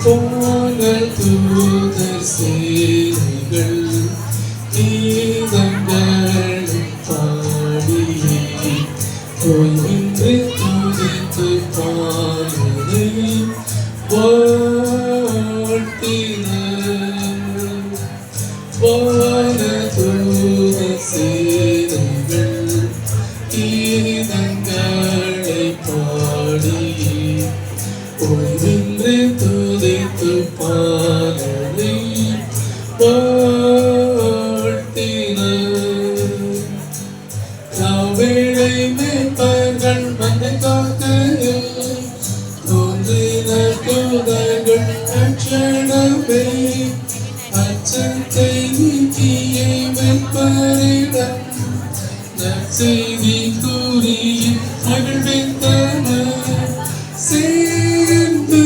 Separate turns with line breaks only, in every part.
போங்கள் தூதர் சேனைகள் கீதங்கள் பாடி ஓய்வின்றி துதித்து பாடுதை வாழ்த்தினர். வான தூதர் சேனைகள் கீதங்களை பாடி ஓய்வின்றி துதித்து பாடுதை வாழ்த்தினர். வேளை மேய்ப்பர்கள் வந்து காக்கையில் தோன்றின தூதர்கள் அச்சடமே அச்சத்தை நீக்கியே மேய்ப்பரிடம் நற்செய்தி கூறி மகிழ்வித்தனர். சேர்ந்து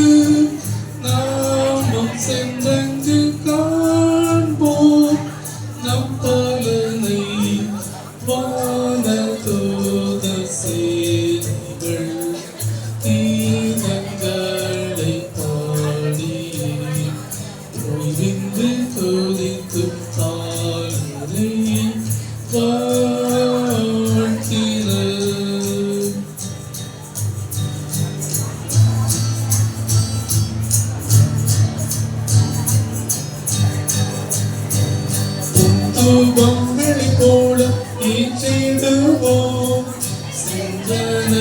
நாமும் சென்றங்கு காண்போம் நம் பலனை. வான தூதர் சேனைகள் கீதங்களை பாடி ஓய்வின்றி துதித்து பாடுதை வாழ்த்தினர். தூபம் வெளி போல ஈற்றிடுவோம் சென்றன